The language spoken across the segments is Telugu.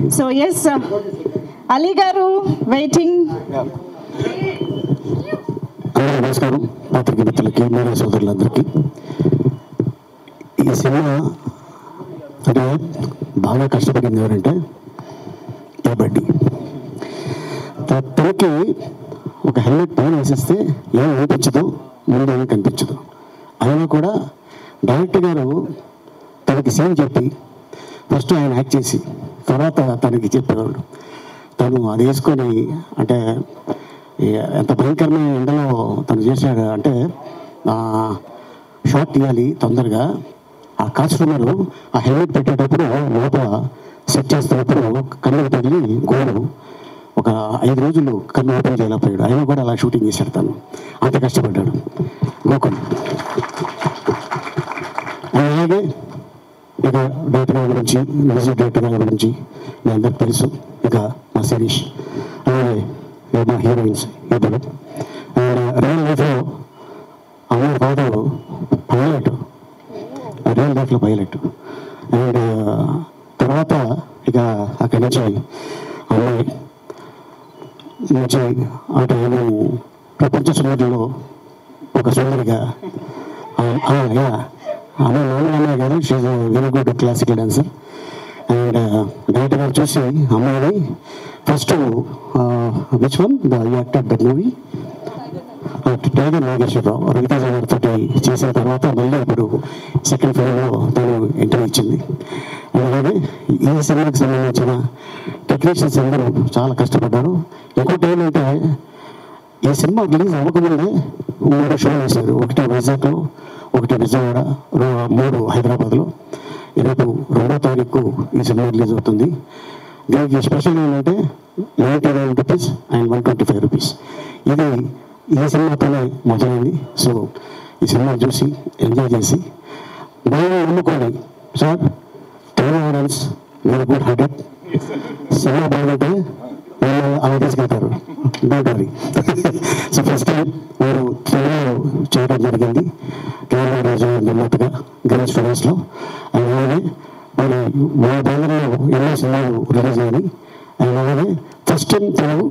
So yes, Ali garu waiting. నమస్కారం పాత్రికేయ మిత్రులకి, మీడియా సోదరులందరికీ. ఈ సినిమా అంటే బాగా కష్టపడింది ఎవరంటే ఏ బడ్డీ. తనకి ఒక హెల్మెట్ పైన వేసేస్తే ఏం అనిపించదు, ముందు ఏం కనిపించదు. అయినా కూడా డైరెక్టర్ గారు తనకి సీన్ చెప్పి ఫస్ట్ ఆయన యాక్ట్ చేసి తర్వాత తనకి చెప్పేవాళ్ళు. తను అది వేసుకొని అంటే ఎంత భయంకరమైన ఎండలో తను చేశాడు అంటే షాట్ తీయాలి తొందరగా. ఆ కాస్ట్యూమరు ఆ హెల్మెట్ పెట్టేటప్పుడు లోపల సెట్ చేస్తున్నప్పుడు కన్నుకు తగిలి గోడు ఒక 5 రోజులు కన్ను ఓపెన్ చేయలేకపోయాడు. అయినా కూడా అలా షూటింగ్ చేశాడు. తను అంత కష్టపడ్డాడు గోకుల్. అలాగే ఇక డైరెక్టర్ గారి గురించి, మ్యూజిక్ డైరెక్టర్ గారి గురించి మీ అందరికి తెలుసు. ఇక మా శిరీష్, అలాగే మా హీరోయిన్స్ ఇద్దరు. అండ్ రియల్ లైఫ్లో అమ్మాయి ఫాదర్ పైలట్, రియల్ లైఫ్లో పైలట్. అండ్ తర్వాత ఇక అక్కడి నుంచి అమ్మాయి నుంచి అంటే ప్రపంచ సుందరిలో ఒక సుందరిగా అమ్మాయి నాన్న కాదు, she very good classical dancer. And director గారు చూసి అమ్మాయిని first which one the actor that movie tiger Nageswara Rao Ravi Teja గారితో చేసిన తర్వాత మళ్ళీ ఇప్పుడు సెకండ్ ఫిల్మ్లో తను ఎంట్రీ ఇచ్చింది. అలాగే ఈ సినిమాకి సంబంధించిన టెక్నీషియన్స్ అందరూ చాలా కష్టపడ్డారు. ఇంకోటి ఏంటంటే ఈ సినిమా రిలీజ్ అవ్వకముందే 3 షోలు వేశారు. ఒకటి వైజాగ్లో, ఒకటి విజయవాడ, 3 హైదరాబాద్లో. రేపు 2వ తారీఖు ఈ సినిమా రిలీజ్ అవుతుంది. దీనికి స్పెషల్ ఏంటంటే 99 రూపీస్ అండ్ 125 రూపీస్. ఇది ఈ సినిమాతోనే మొదలైంది. సో ఈ సినిమా చూసి ఎంజాయ్ చేసి బాగా నమ్ముకోండి sir. Telugu audience very good hearted. Cinema బాగుంటే అలా తీసుకెళ్తారు, don't worry. So first time మీరు తెలుగులో చేయడం జరిగింది కేరళ రాజు నిర్మాతగా గ్రీన్ స్టూడియోస్లో. అలాగే మరి మా బ్యానర్లో ఎన్నో సినిమాలు రిలీజ్ అయ్యాయి. అలాగే ఫస్ట్ టైం తెలుగు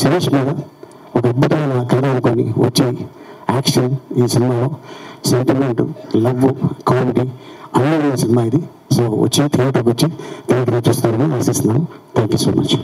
శిరీష్ మీద ఒక అద్భుతమైన కథ అనుకొని వచ్చి యాక్షన్, ఈ సినిమాలో సెంటిమెంట్, లవ్, కామెడీ అన్నీ ఉన్న సినిమా ఇది. సో వచ్చి థియేటర్కి వచ్చి థియేటర్కి చూస్తారని ఆశిస్తున్నాను. Thank you so much.